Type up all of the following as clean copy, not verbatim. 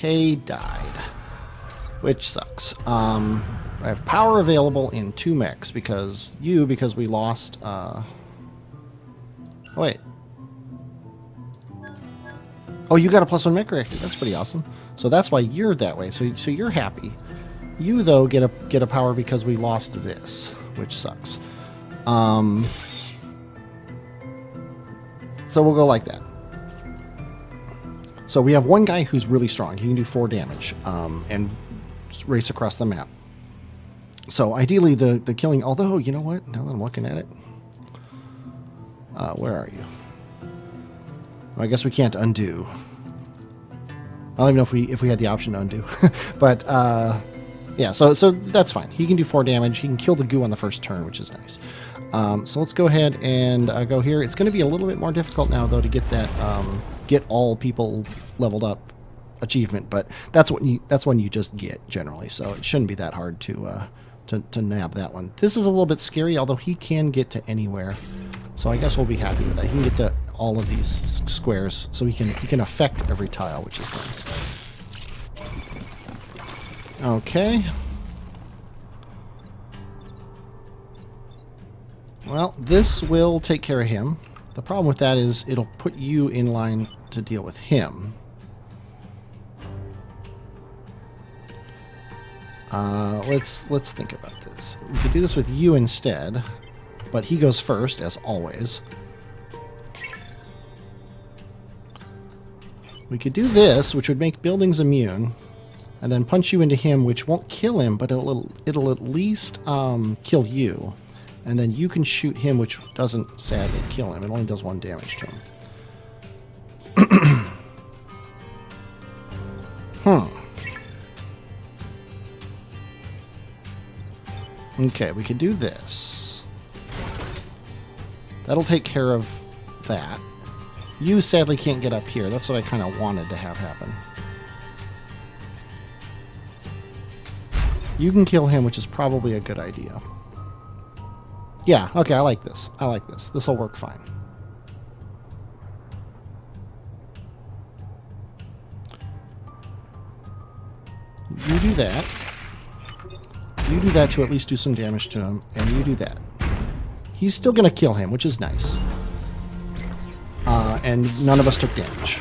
Hey died, which sucks. I have power available in 2 mechs because we lost. Oh, wait. Oh, you got a +1 mech reactor. That's pretty awesome. So that's why you're that way. So you're happy. You though get a power because we lost this, which sucks. So we'll go like that. So we have one guy who's really strong. He can do 4 damage and race across the map. So ideally the killing, although, you know what? Now that I'm looking at it. Where are you? Well, I guess we can't undo. I don't even know if we had the option to undo. But yeah, so that's fine. He can do 4 damage. He can kill the goo on the first turn, which is nice. So let's go ahead and go here. It's going to be a little bit more difficult now, though, to get that get all people leveled up achievement. But that's one you just get generally, so it shouldn't be that hard to nab that one. This is a little bit scary, although he can get to anywhere. So I guess we'll be happy with that. He can get to all of these squares, so he can affect every tile, which is nice. Okay. Well, this will take care of him. The problem with that is it'll put you in line to deal with him. Let's think about this. We could do this with you instead, but he goes first, as always. We could do this, which would make buildings immune, and then punch you into him, which won't kill him, but it'll at least kill you. And then you can shoot him, which doesn't sadly kill him. It only does 1 damage to him. Okay, we could do this. That'll take care of that. You sadly can't get up here. That's what I kind of wanted to have happen. You can kill him, which is probably a good idea. Yeah, okay, I like this. I like this. This will work fine. You do that. You do that to at least do some damage to him, and you do that. He's still going to kill him, which is nice. And none of us took damage.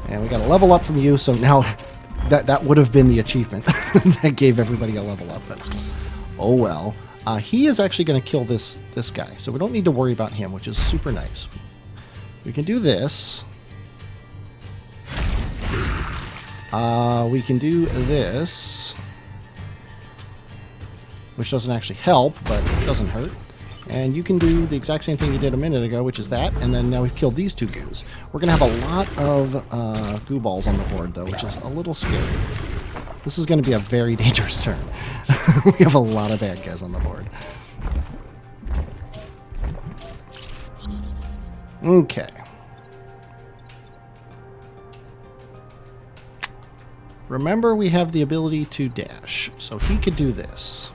And we got a level up from you, so now that would have been the achievement that gave everybody a level up. But oh well. He is actually going to kill this guy, so we don't need to worry about him, which is super nice. We can do this. We can do this, which doesn't actually help, but it doesn't hurt. And you can do the exact same thing you did a minute ago, which is that, and then now we've killed these 2 goos. We're going to have a lot of goo balls on the board, though, which is a little scary. This is going to be a very dangerous turn. We have a lot of bad guys on the board. Okay. Remember, we have the ability to dash, so he could do this.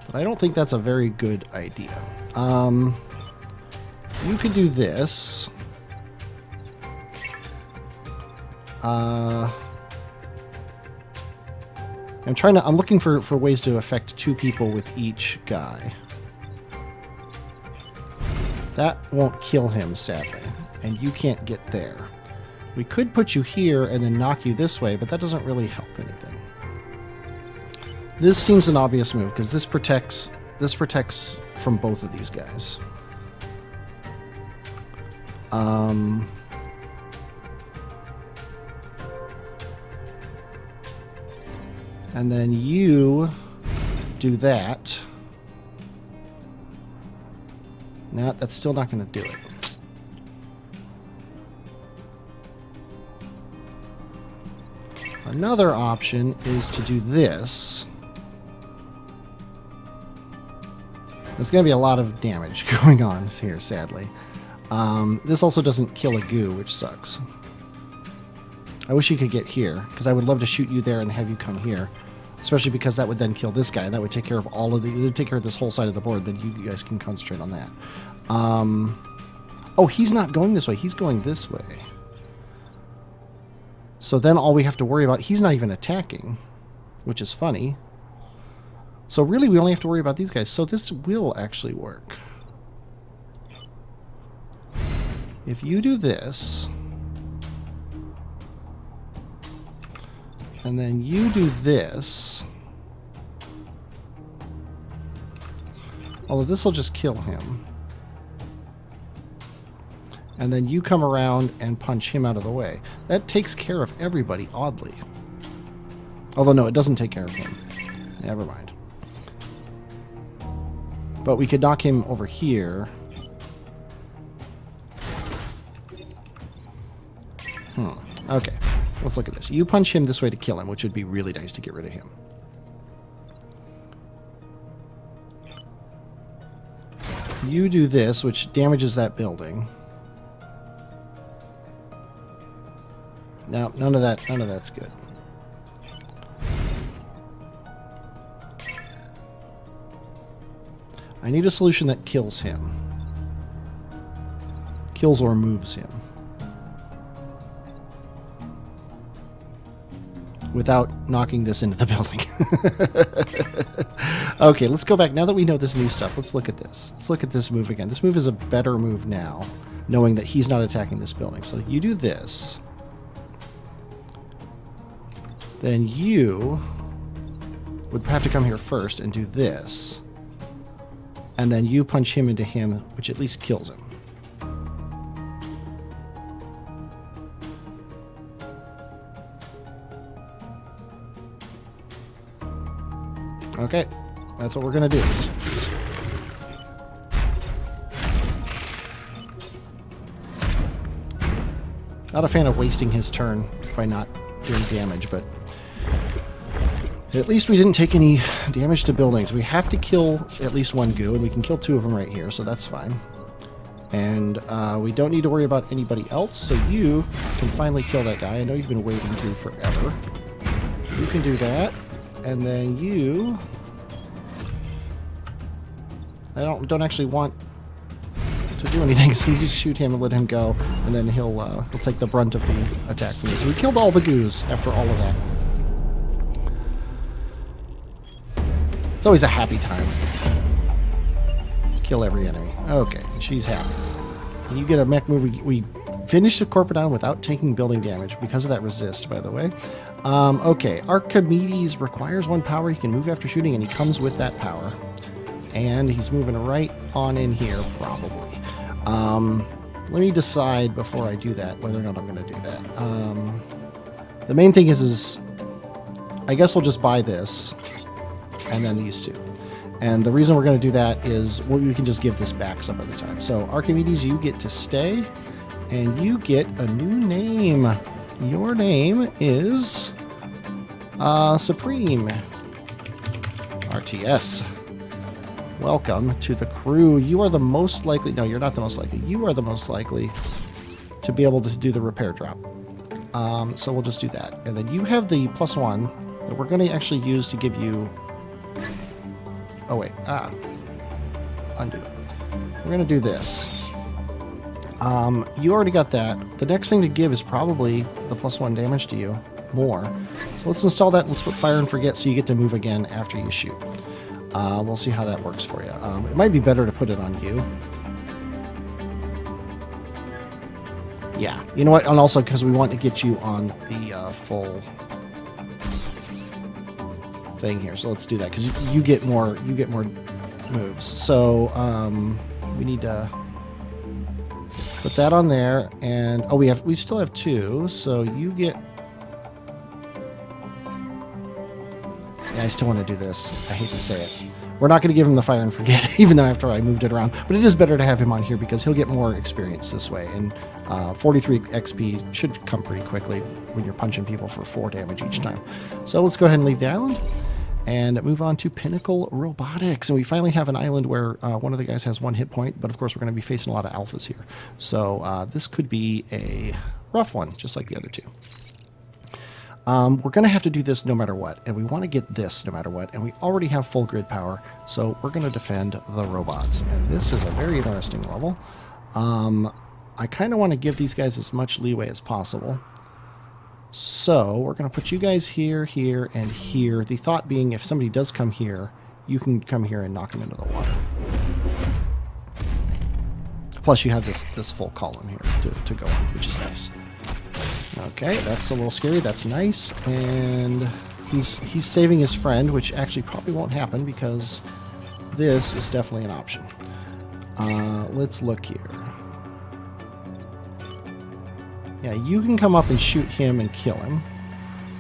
But I don't think that's a very good idea. You could do this. I'm looking for ways to affect 2 people with each guy. That won't kill him, sadly. And you can't get there. We could put you here and then knock you this way, but that doesn't really help anything. This seems an obvious move, because this protects from both of these guys. And then you do that. No, that's still not going to do it. Another option is to do this. There's going to be a lot of damage going on here, sadly. This also doesn't kill a goo, which sucks. I wish you could get here, because I would love to shoot you there and have you come here. Especially because that would then kill this guy. That would take care of all of the... It would take care of this whole side of the board. Then you guys can concentrate on that. Oh, he's not going this way. He's going this way. So then all we have to worry about, he's not even attacking, which is funny. So really we only have to worry about these guys. So this will actually work. If you do this, and then you do this, although this will just kill him. And then you come around and punch him out of the way. That takes care of everybody, oddly. Although, no, it doesn't take care of him. Never mind. But we could knock him over here. Okay, let's look at this. You punch him this way to kill him, which would be really nice to get rid of him. You do this, which damages that building. No, none of that's good. I need a solution that kills him. Kills or moves him. Without knocking this into the building. Okay, let's go back. Now that we know this new stuff, let's look at this. Let's look at this move again. This move is a better move now, knowing that he's not attacking this building. So you do this. Then you would have to come here first and do this. And then you punch him into him, which at least kills him. Okay, that's what we're going to do. Not a fan of wasting his turn by not doing damage, but at least we didn't take any damage to buildings. We have to kill at least one goo, and we can kill two of them right here, so that's fine. And we don't need to worry about anybody else, so you can finally kill that guy. I know you've been waiting to forever. You can do that, and then you... I don't actually want to do anything, so you just shoot him and let him go, and then he'll take the brunt of the attack from you. So we killed all the goos after all of that. It's always a happy time. Kill every enemy. Okay, she's happy. You get a mech move. We finished the Corpodon without taking building damage because of that resist, by the way. Okay, Archimedes requires 1 power. He can move after shooting, and he comes with that power. And he's moving right on in here, probably. Let me decide before I do that whether or not I'm going to do that. The main thing is I guess we'll just buy this. And then these two. And the reason we're going to do that is we can just give this back some of the time. So Archimedes, you get to stay, and you get a new name. Your name is Supreme. RTS. Welcome to the crew. You are the most likely... No, you're not the most likely. You are the most likely to be able to do the repair drop. So we'll just do that. And then you have the +1 that we're going to actually use to give you... Oh, wait. Undo. We're going to do this. You already got that. The next thing to give is probably the +1 damage to you. More. So let's install that and let's put Fire and Forget so you get to move again after you shoot. We'll see how that works for you. It might be better to put it on you. Yeah. You know what? And also because we want to get you on the full... thing here, so let's do that because you get more moves. So we need to put that on there, and we still have 2, so you get... Yeah, I still want to do this. I hate to say it. We're not going to give him the Fire and Forget, even though after I moved it around, but it is better to have him on here because he'll get more experience this way, and 43 XP should come pretty quickly when you're punching people for 4 damage each time. So let's go ahead and leave the island and move on to Pinnacle Robotics. And we finally have an island where one of the guys has 1 hit point, but of course we're going to be facing a lot of alphas here. So this could be a rough one, just like the other 2. We're going to have to do this no matter what, and we want to get this no matter what, and we already have full grid power, so we're going to defend the robots. And this is a very interesting level. I kind of want to give these guys as much leeway as possible. So we're going to put you guys here, here, and here. The thought being, if somebody does come here, you can come here and knock them into the water. Plus, you have this full column here to go on, which is nice. Okay, that's a little scary. That's nice. And he's saving his friend, which actually probably won't happen because this is definitely an option. Let's look here. Yeah, you can come up and shoot him and kill him.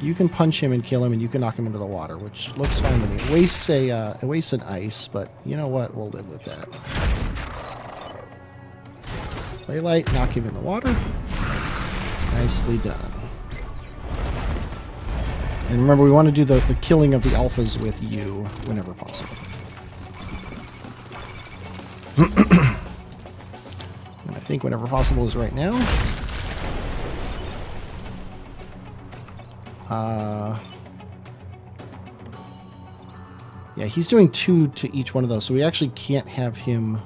You can punch him and kill him, and you can knock him into the water, which looks fine to me. It wastes an ice, but you know what? We'll live with that. Playlight, knock him in the water. Nicely done. And remember, we want to do the killing of the alphas with you whenever possible. And I think whenever possible is right now. Yeah, he's doing 2 to each one of those, so we actually can't have him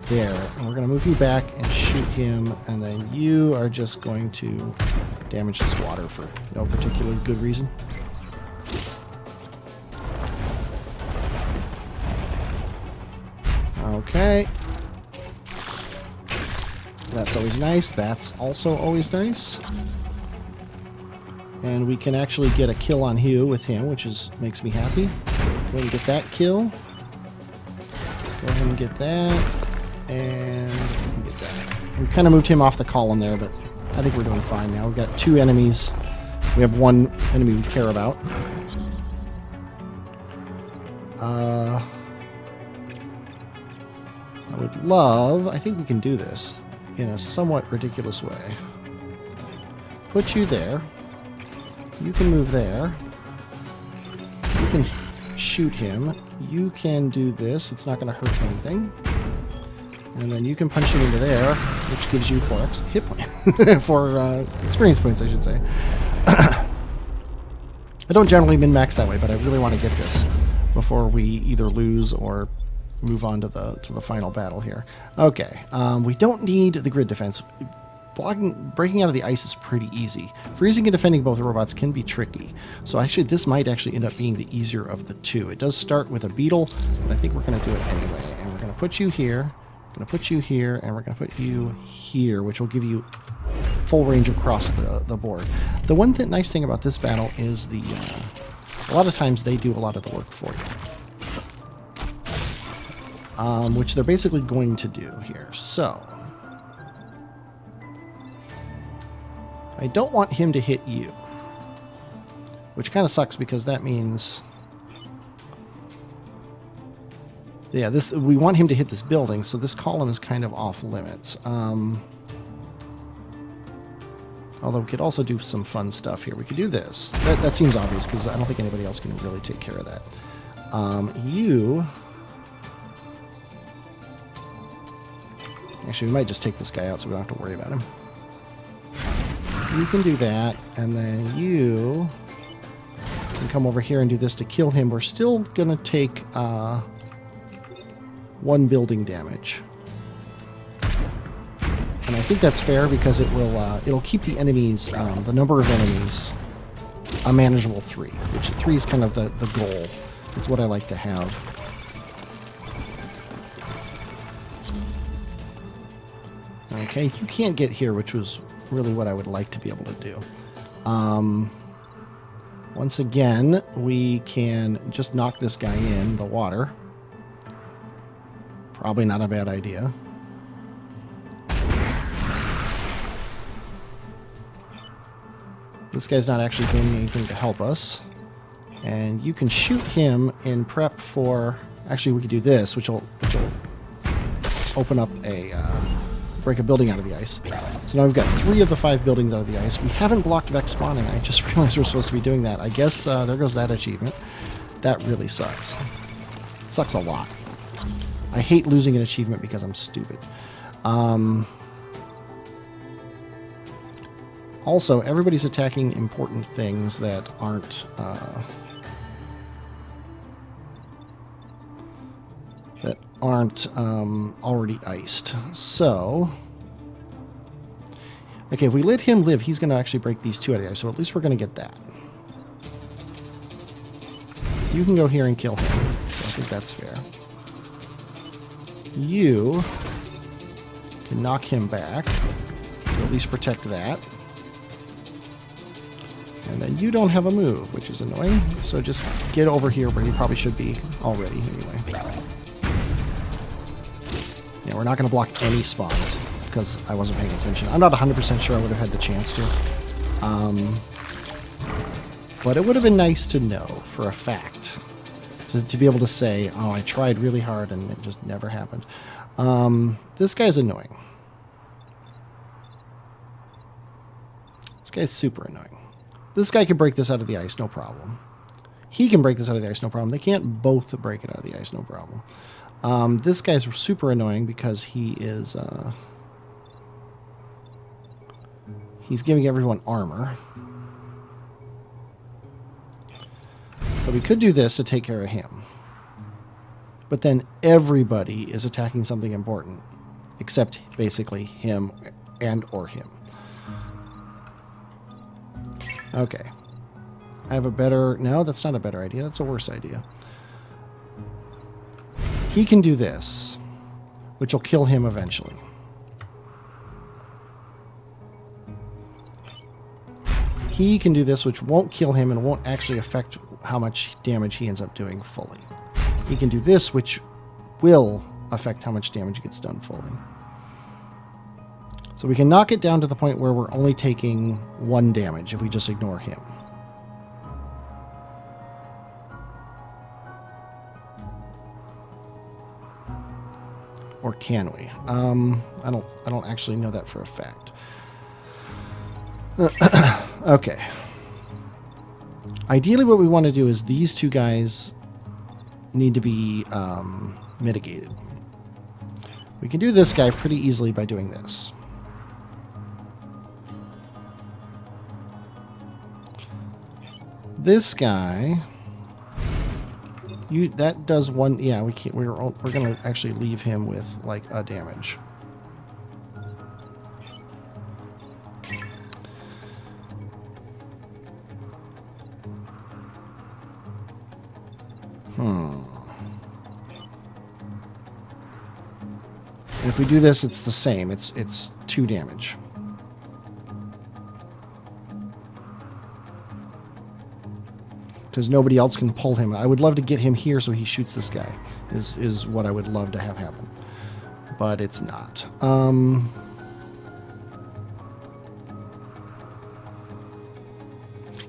there. And we're going to move you back and shoot him, and then you are just going to damage this water for no particular good reason. Okay. That's always nice. That's also always nice. And we can actually get a kill on Hugh with him, which makes me happy. Go ahead and get that kill. Go ahead and get that. And get that. We kind of moved him off the column there, but I think we're doing fine now. We've got 2 enemies. We have 1 enemy we care about. I would love... I think we can do this in a somewhat ridiculous way. Put you there. You can move there. You can shoot him. You can do this. It's not going to hurt anything. And then you can punch him into there, which gives you 4 hit points. 4 experience points, I should say. I don't generally min-max that way, but I really want to get this before we either lose or move on to the final battle here. Okay, we don't need the grid defense. Breaking out of the ice is pretty easy. Freezing and defending both robots can be tricky. So actually, this might actually end up being the easier of the 2. It does start with a beetle, but I think we're going to do it anyway. And we're going to put you here, going to put you here, and we're going to put you here, which will give you full range across the board. The one nice thing about this battle is a lot of times they do a lot of the work for you. Which they're basically going to do here. So... I don't want him to hit you, which kind of sucks because that means, yeah, we want him to hit this building, so this column is kind of off limits. Although we could also do some fun stuff here. We could do this. That seems obvious because I don't think anybody else can really take care of that. Actually, we might just take this guy out so we don't have to worry about him. You can do that, and then you can come over here and do this to kill him. We're still going to take 1 building damage. And I think that's fair because it'll keep the enemies, the number of enemies, a manageable 3, which 3 is kind of the goal. It's what I like to have. Okay, you can't get here, which was really what I would like to be able to do. Once again, we can just knock this guy in the water. Probably not a bad idea. This guy's not actually doing anything to help us. And you can shoot him in prep for... Actually, we could do this, which will open up break a building out of the ice. So now we've got 3 of the 5 buildings out of the ice. We haven't blocked Vek spawning. I just realized we're supposed to be doing that. I guess there goes that achievement. That really sucks. It sucks a lot. I hate losing an achievement because I'm stupid. Also, everybody's attacking important things that aren't... already iced. So Okay, if we let him live, he's going to actually break these two out of the ice, so at least we're going to get that. You can go here and kill him, so I think that's fair. You can knock him back, to at least protect that. And then you don't have a move, which is annoying, so just get over here where you probably should be already, anyway. Yeah, we're not going to block any spawns, because I wasn't paying attention. I'm not 100% sure I would have had the chance to. But it would have been nice to know for a fact. To be able to say, oh, I tried really hard and it just never happened. This guy's annoying. This guy's super annoying. This guy can break this out of the ice, no problem. He can break this out of the ice, no problem. They can't both break it out of the ice, no problem. This guy's super annoying because he is... he's giving everyone armor. So we could do this to take care of him. But then everybody is attacking something important. Except basically him and or him. Okay. I have a better... No, that's not a better idea. That's a worse idea. He can do this, which will kill him eventually. He can do this, which won't kill him and won't actually affect how much damage he ends up doing fully. He can do this, which will affect how much damage gets done fully. So we can knock it down to the point where we're only taking 1 damage if we just ignore him. Or can we? I don't actually know that for a fact. Okay. Ideally what we want to do is these two guys need to be mitigated. We can do this guy pretty easily by doing this. This guy, that does 1. Yeah, we can't. We're gonna actually leave him with like a damage. And if we do this, it's the same. It's 2 damage. Because nobody else can pull him. I would love to get him here so he shoots this guy. Is what I would love to have happen. But it's not.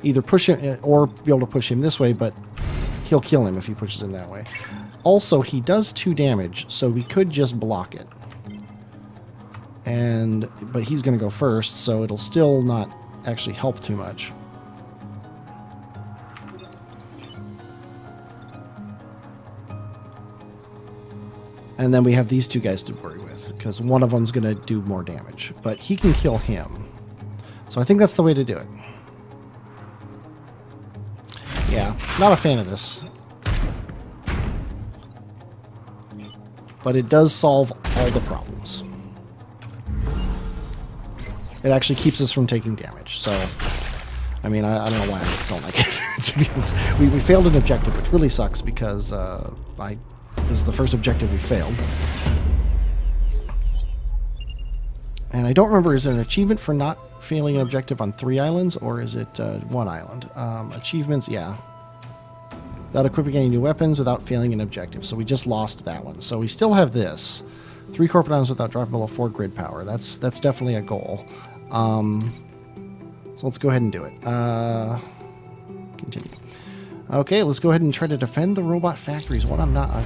Either push him or be able to push him this way, but he'll kill him if he pushes him that way. Also, he does 2 damage, so we could just block it. But he's going to go first, so it'll still not actually help too much. And then we have these 2 guys to worry with, because one of them's going to do more damage. But he can kill him. So I think that's the way to do it. Yeah, not a fan of this. But it does solve all the problems. It actually keeps us from taking damage. So, I mean, I don't know why I don't like it. To be honest, we failed an objective, which really sucks because this is the first objective we failed. And I don't remember, is there an achievement for not failing an objective on 3 islands, or is it 1 island? Achievements, yeah. Without equipping any new weapons, without failing an objective. So we just lost that one. So we still have this. 3 corporate islands without dropping below 4 grid power. That's definitely a goal. So let's go ahead and do it. Continue. Okay, let's go ahead and try to defend the robot factories. What I'm not a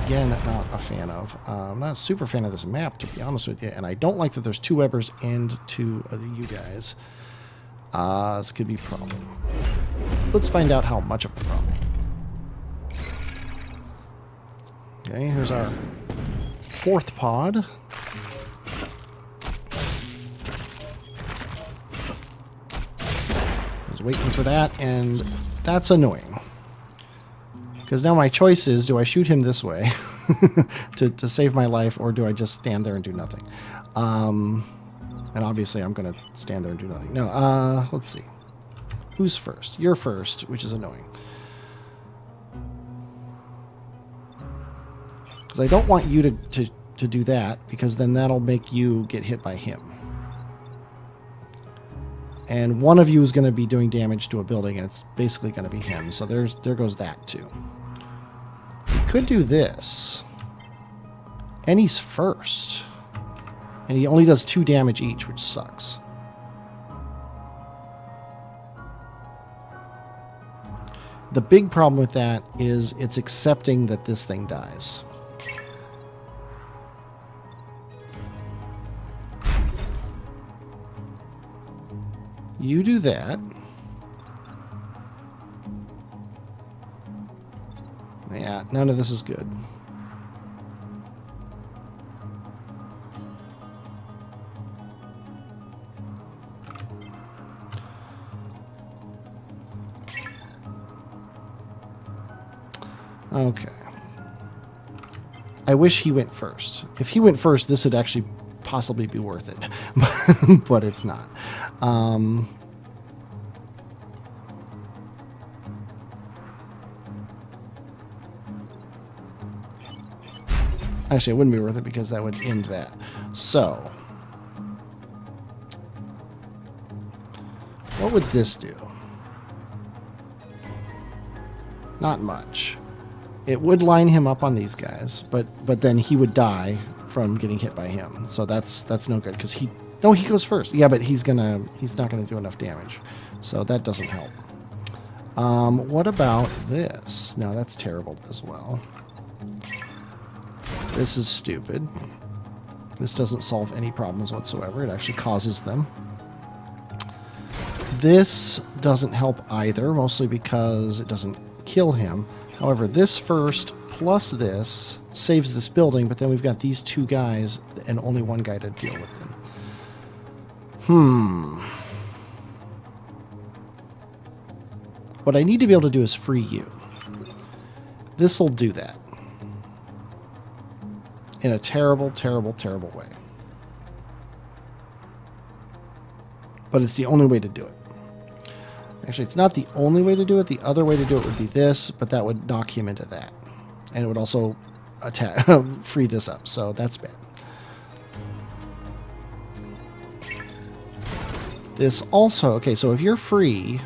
fan of. I'm not a super fan of this map, to be honest with you. And I don't like that there's 2 webbers and 2 of you guys. This could be a problem. Let's find out how much of a problem. Okay, here's our 4th pod. I was waiting for that, and that's annoying. Because now my choice is, do I shoot him this way to save my life, or do I just stand there and do nothing? And obviously I'm going to stand there and do nothing. No, let's see. Who's first? You're first, which is annoying. Because I don't want you to do that, because then that'll make you get hit by him. And one of you is going to be doing damage to a building, and it's basically going to be him. So there goes that, too. We could do this. And he's first. And he only does 2 damage each, which sucks. The big problem with that is it's accepting that this thing dies. You do that. Yeah, none of this is good. Okay. I wish he went first. If he went first, this would actually possibly be worth it. But it's not. Actually, it wouldn't be worth it because that would end that. So, what would this do? Not much. It would line him up on these guys, but then he would die from getting hit by him. So that's no good because he goes first. Yeah, but he's not gonna do enough damage. So that doesn't help. What about this? No, that's terrible as well. This is stupid. This doesn't solve any problems whatsoever. It actually causes them. This doesn't help either, mostly because it doesn't kill him. However, this first plus this saves this building, but then we've got these 2 guys and only 1 guy to deal with them. What I need to be able to do is free you. This will do that. In a terrible, terrible, terrible way. But it's the only way to do it. Actually, it's not the only way to do it. The other way to do it would be this, but that would knock him into that. And it would also attack, free this up, so that's bad. This also, okay, so if you're free,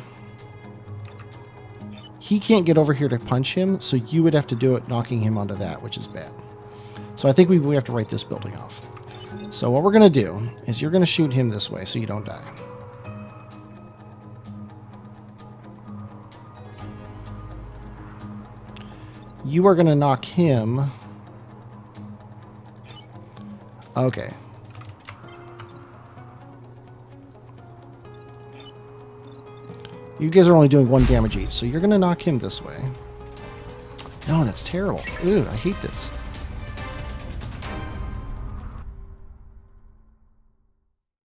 he can't get over here to punch him, so you would have to do it knocking him onto that, which is bad. So I think we have to write this building off. So what we're going to do is you're going to shoot him this way so you don't die. You are going to knock him. Okay. You guys are only doing 1 damage each, so you're going to knock him this way. No, that's terrible. Ew, I hate this.